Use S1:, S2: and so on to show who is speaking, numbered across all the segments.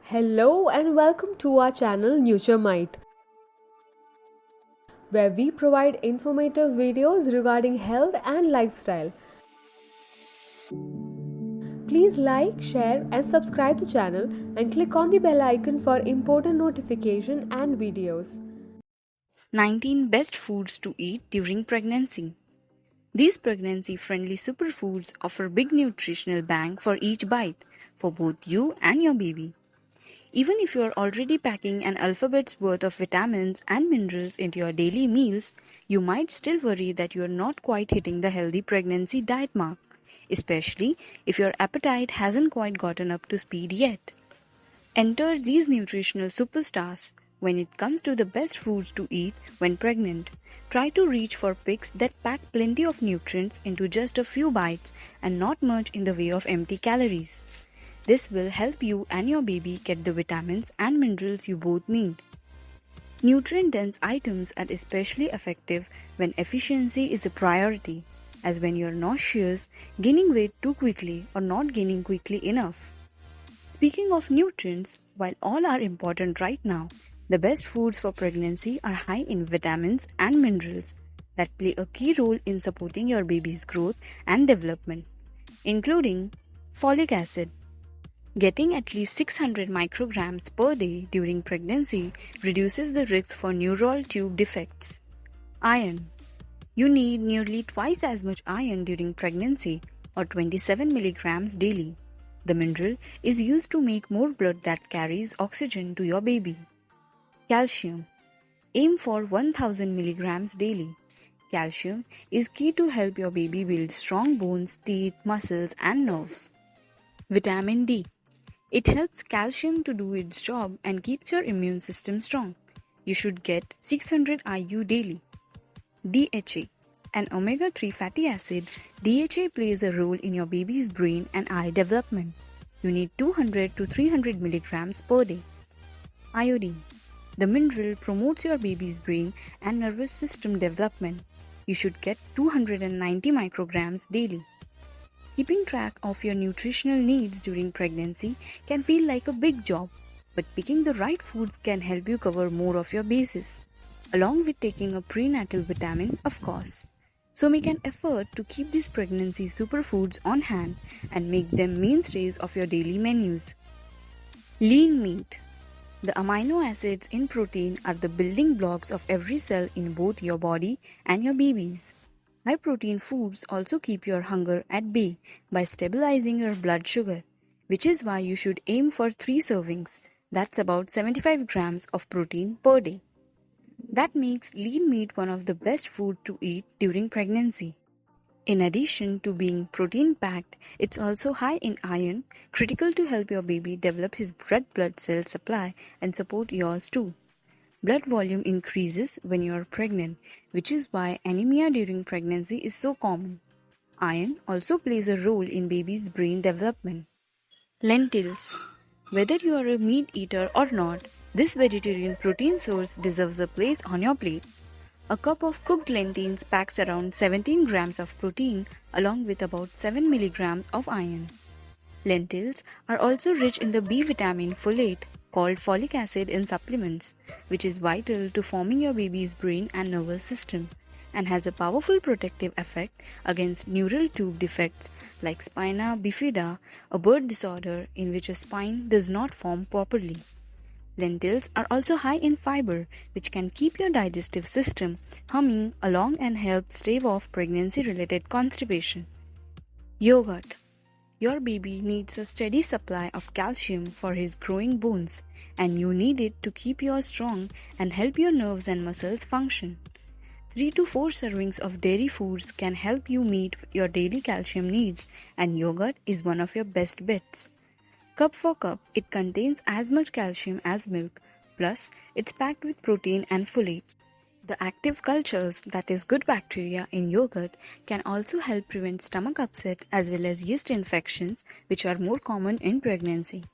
S1: Hello and welcome to our channel NutureMite, where we provide informative videos regarding health and lifestyle. Please like, share and subscribe the channel and click on the bell icon for important notification and videos.
S2: 19 Best Foods to Eat During Pregnancy. These pregnancy-friendly superfoods offer big nutritional bang for each bite, for both you and your baby. Even if you are already packing an alphabet's worth of vitamins and minerals into your daily meals, you might still worry that you are not quite hitting the healthy pregnancy diet mark, especially if your appetite hasn't quite gotten up to speed yet. Enter these nutritional superstars. When it comes to the best foods to eat when pregnant, try to reach for picks that pack plenty of nutrients into just a few bites and not much in the way of empty calories. This will help you and your baby get the vitamins and minerals you both need. Nutrient-dense items are especially effective when efficiency is a priority, as when you're nauseous, gaining weight too quickly, or not gaining quickly enough. Speaking of nutrients, while all are important right now, the best foods for pregnancy are high in vitamins and minerals that play a key role in supporting your baby's growth and development, including folic acid. Getting at least 600 micrograms per day during pregnancy reduces the risk for neural tube defects. Iron. You need nearly twice as much iron during pregnancy, or 27 milligrams daily. The mineral is used to make more blood that carries oxygen to your baby. Calcium. Aim for 1000 milligrams daily. Calcium is key to help your baby build strong bones, teeth, muscles, and nerves. Vitamin D. It helps calcium to do its job and keeps your immune system strong. You should get 600 IU daily. DHA. An omega-3 fatty acid, DHA plays a role in your baby's brain and eye development. You need 200 to 300 milligrams per day. Iodine. The mineral promotes your baby's brain and nervous system development. You should get 290 micrograms daily. Keeping track of your nutritional needs during pregnancy can feel like a big job, but picking the right foods can help you cover more of your bases, along with taking a prenatal vitamin, of course. So make an effort to keep these pregnancy superfoods on hand and make them mainstays of your daily menus. Lean meat. The amino acids in protein are the building blocks of every cell in both your body and your baby's. High protein foods also keep your hunger at bay by stabilizing your blood sugar, which is why you should aim for 3 servings. That's about 75 grams of protein per day. That makes lean meat one of the best food to eat during pregnancy. In addition to being protein-packed, it's also high in iron, critical to help your baby develop his red blood cell supply and support yours too. Blood volume increases when you are pregnant, which is why anemia during pregnancy is so common. Iron also plays a role in baby's brain development. Lentils. Whether you are a meat eater or not, this vegetarian protein source deserves a place on your plate. A cup of cooked lentils packs around 17 grams of protein along with about 7 milligrams of iron. Lentils are also rich in the B vitamin folate, called folic acid in supplements, which is vital to forming your baby's brain and nervous system, and has a powerful protective effect against neural tube defects like spina bifida, a birth disorder in which a spine does not form properly. Lentils are also high in fiber, which can keep your digestive system humming along and help stave off pregnancy-related constipation. Yogurt. Your baby needs a steady supply of calcium for his growing bones, and you need it to keep yours strong and help your nerves and muscles function. 3 to 4 servings of dairy foods can help you meet your daily calcium needs, and yogurt is one of your best bets. Cup for cup, it contains as much calcium as milk, plus it's packed with protein and folate. The active cultures, that is good bacteria in yogurt, can also help prevent stomach upset as well as yeast infections, which are more common in pregnancy.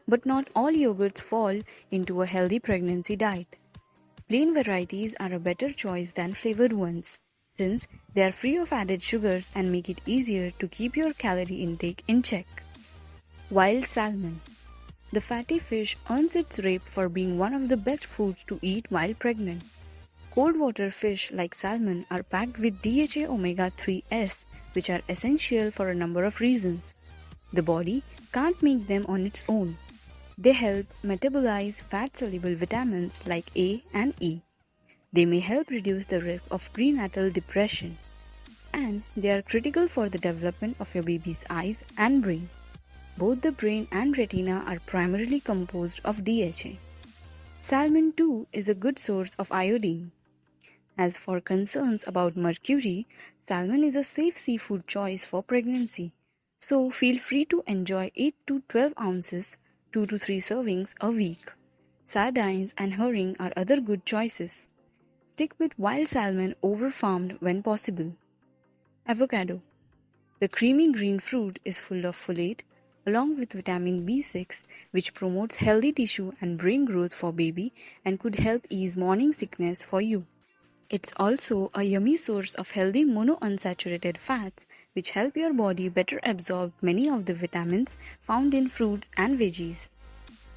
S2: But not all yogurts fall into a healthy pregnancy diet. Plain varieties are a better choice than flavored ones, since they are free of added sugars and make it easier to keep your calorie intake in check. Wild salmon. The fatty fish earns its rep for being one of the best foods to eat while pregnant. Cold water fish like salmon are packed with DHA omega 3s, which are essential for a number of reasons. The body can't make them on its own. They help metabolize fat-soluble vitamins like A and E. They may help reduce the risk of prenatal depression. And they are critical for the development of your baby's eyes and brain. Both the brain and retina are primarily composed of DHA. Salmon too is a good source of iodine. As for concerns about mercury, salmon is a safe seafood choice for pregnancy. So feel free to enjoy 8 to 12 ounces, 2 to 3 servings a week. Sardines and herring are other good choices. Stick with wild salmon over farmed when possible. Avocado. The creamy green fruit is full of folate along with vitamin B6, which promotes healthy tissue and brain growth for baby and could help ease morning sickness for you. It's also a yummy source of healthy monounsaturated fats, which help your body better absorb many of the vitamins found in fruits and veggies.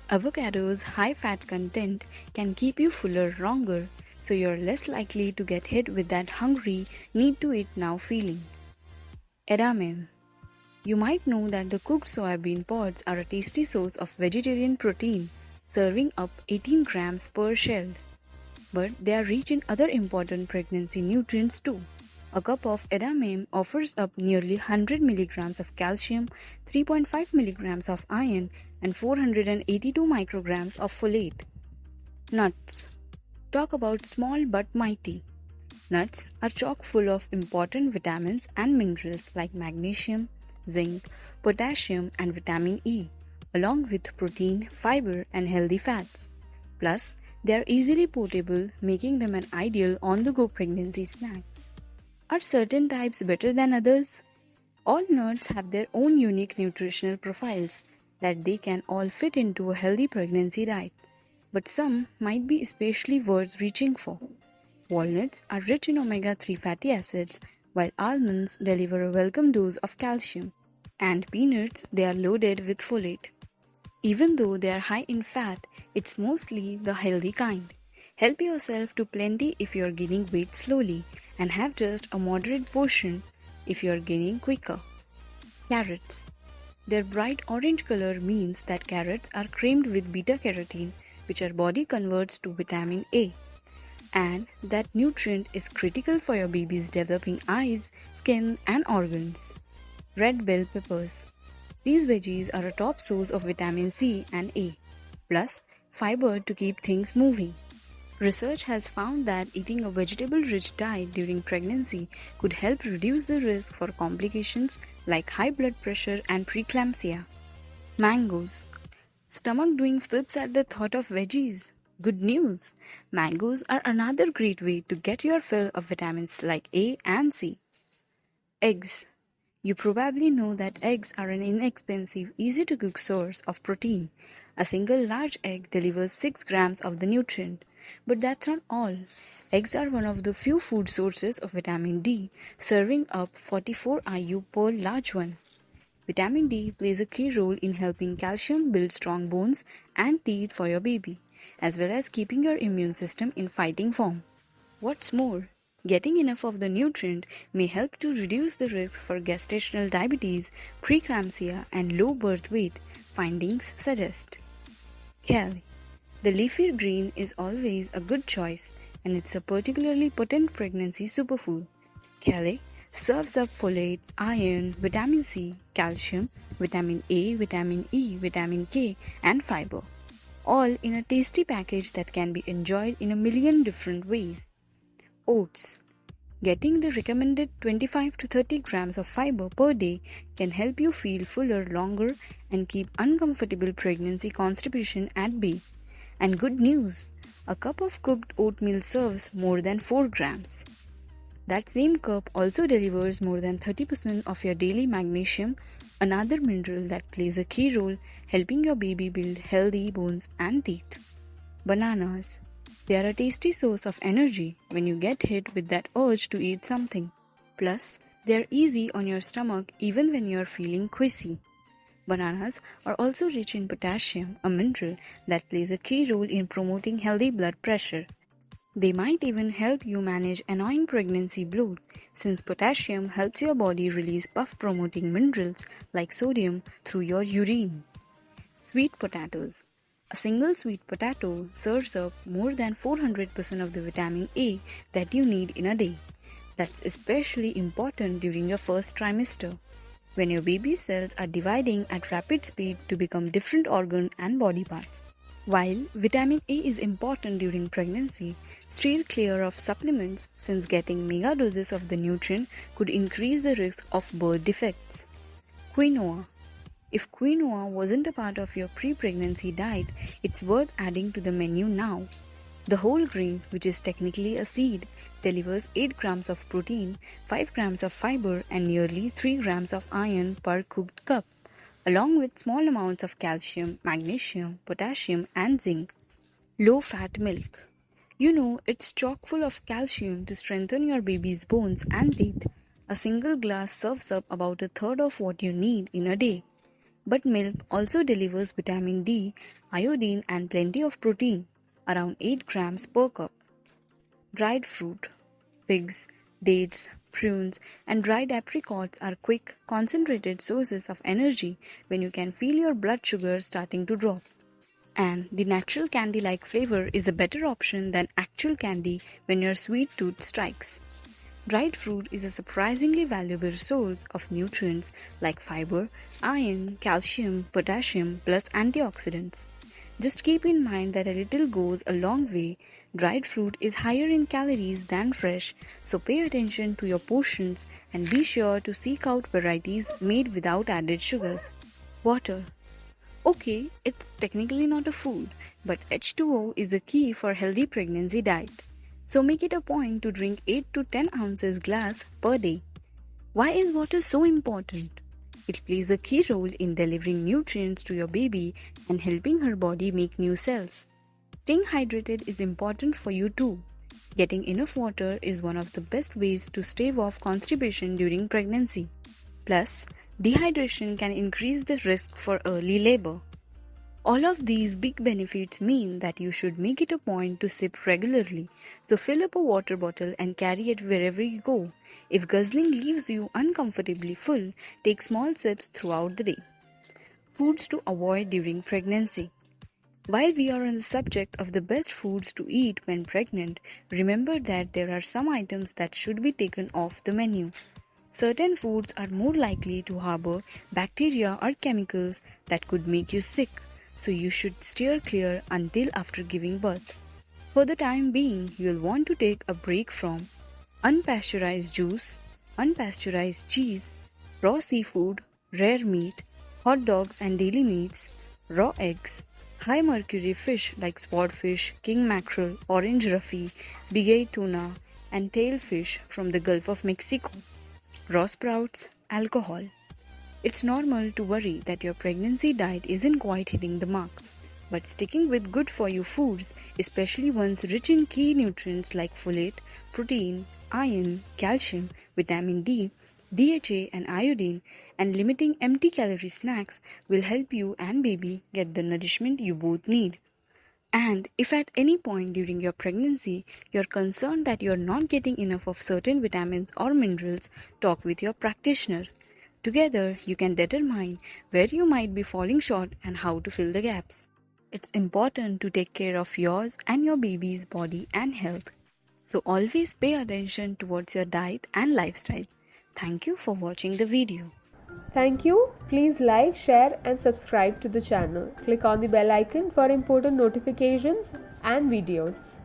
S2: Avocado's high fat content can keep you fuller longer, so you're less likely to get hit with that hungry, need to eat now feeling. Edamame. You might know that the cooked soybean pods are a tasty source of vegetarian protein, serving up 18 grams per shell. But they are rich in other important pregnancy nutrients too. A cup of edamame offers up nearly 100 milligrams of calcium, 3.5 milligrams of iron, and 482 micrograms of folate. Nuts. Talk about small but mighty. Nuts are chock full of important vitamins and minerals like magnesium, zinc, potassium, and vitamin E, along with protein, fiber, and healthy fats. Plus, they are easily portable, making them an ideal on-the-go pregnancy snack. Are certain types better than others? All nuts have their own unique nutritional profiles that they can all fit into a healthy pregnancy diet, but some might be especially worth reaching for. Walnuts are rich in omega-3 fatty acids, while almonds deliver a welcome dose of calcium, and peanuts, they are loaded with folate. Even though they are high in fat, it's mostly the healthy kind. Help yourself to plenty if you're gaining weight slowly, and have just a moderate portion if you're gaining quicker. Carrots. Their bright orange color means that carrots are creamed with beta-carotene, which our body converts to vitamin A. And that nutrient is critical for your baby's developing eyes, skin, and organs. Red bell peppers. These veggies are a top source of vitamin C and A, plus fiber to keep things moving. Research has found that eating a vegetable-rich diet during pregnancy could help reduce the risk for complications like high blood pressure and preeclampsia. Mangoes. Stomach doing flips at the thought of veggies? Good news! Mangoes are another great way to get your fill of vitamins like A and C. Eggs. You probably know that eggs are an inexpensive, easy-to-cook source of protein. A single large egg delivers 6 grams of the nutrient. But that's not all. Eggs are one of the few food sources of vitamin D, serving up 44 IU per large one. Vitamin D plays a key role in helping calcium build strong bones and teeth for your baby, as well as keeping your immune system in fighting form. What's more, getting enough of the nutrient may help to reduce the risk for gestational diabetes, preeclampsia, and low birth weight, findings suggest. Kale. The leafy green is always a good choice, and it's a particularly potent pregnancy superfood. Kale serves up folate, iron, vitamin C, calcium, vitamin A, vitamin E, vitamin K, and fiber, all in a tasty package that can be enjoyed in a million different ways. Oats. Getting the recommended 25 to 30 grams of fiber per day can help you feel fuller longer and keep uncomfortable pregnancy constipation at bay. And good news, a cup of cooked oatmeal serves more than 4 grams. That same cup also delivers more than 30% of your daily magnesium, another mineral that plays a key role helping your baby build healthy bones and teeth. Bananas. They are a tasty source of energy when you get hit with that urge to eat something. Plus, they are easy on your stomach even when you are feeling queasy. Bananas are also rich in potassium, a mineral that plays a key role in promoting healthy blood pressure. They might even help you manage annoying pregnancy bloat, since potassium helps your body release puff promoting minerals like sodium through your urine. Sweet potatoes. A single sweet potato serves up more than 400% of the vitamin A that you need in a day. That's especially important during your first trimester, when your baby's cells are dividing at rapid speed to become different organ and body parts. While vitamin A is important during pregnancy, steer clear of supplements since getting mega doses of the nutrient could increase the risk of birth defects. Quinoa. If quinoa wasn't a part of your pre-pregnancy diet, it's worth adding to the menu now. The whole grain, which is technically a seed, delivers 8 grams of protein, 5 grams of fiber, and nearly 3 grams of iron per cooked cup, along with small amounts of calcium, magnesium, potassium, and zinc. Low-fat milk. You know, it's chock full of calcium to strengthen your baby's bones and teeth. A single glass serves up about a third of what you need in a day. But milk also delivers vitamin D, iodine, and plenty of protein, around 8 grams per cup. Dried fruit. Figs, dates, prunes, and dried apricots are quick, concentrated sources of energy when you can feel your blood sugar starting to drop. And the natural candy-like flavor is a better option than actual candy when your sweet tooth strikes. Dried fruit is a surprisingly valuable source of nutrients like fiber, iron, calcium, potassium, plus antioxidants. Just keep in mind that a little goes a long way. Dried fruit is higher in calories than fresh, so pay attention to your portions and be sure to seek out varieties made without added sugars. Water. Okay, it's technically not a food, but H2O is the key for healthy pregnancy diet. So make it a point to drink 8 to 10 ounces glass per day. Why is water so important? It plays a key role in delivering nutrients to your baby and helping her body make new cells. Staying hydrated is important for you too. Getting enough water is one of the best ways to stave off constipation during pregnancy. Plus, dehydration can increase the risk for early labor. All of these big benefits mean that you should make it a point to sip regularly, so fill up a water bottle and carry it wherever you go. If guzzling leaves you uncomfortably full, take small sips throughout the day. Foods to avoid during pregnancy. While we are on the subject of the best foods to eat when pregnant, remember that there are some items that should be taken off the menu. Certain foods are more likely to harbor bacteria or chemicals that could make you sick, so you should steer clear until after giving birth. For the time being, you'll want to take a break from unpasteurized juice, unpasteurized cheese, raw seafood, rare meat, hot dogs and daily meats, raw eggs, high mercury fish like swordfish, king mackerel, orange roughy, big tuna, and tailfish from the Gulf of Mexico, raw sprouts, alcohol. It's normal to worry that your pregnancy diet isn't quite hitting the mark, but sticking with good for you foods, especially ones rich in key nutrients like folate, protein, iron, calcium, vitamin D, DHA, and iodine, and limiting empty calorie snacks will help you and baby get the nourishment you both need. And if at any point during your pregnancy you're concerned that you're not getting enough of certain vitamins or minerals, talk with your practitioner. Together, you can determine where you might be falling short and how to fill the gaps. It's important to take care of yours and your baby's body and health. So always pay attention towards your diet and lifestyle. Thank you for watching the video.
S1: Thank you. Please like, share and subscribe to the channel. Click on the bell icon for important notifications and videos.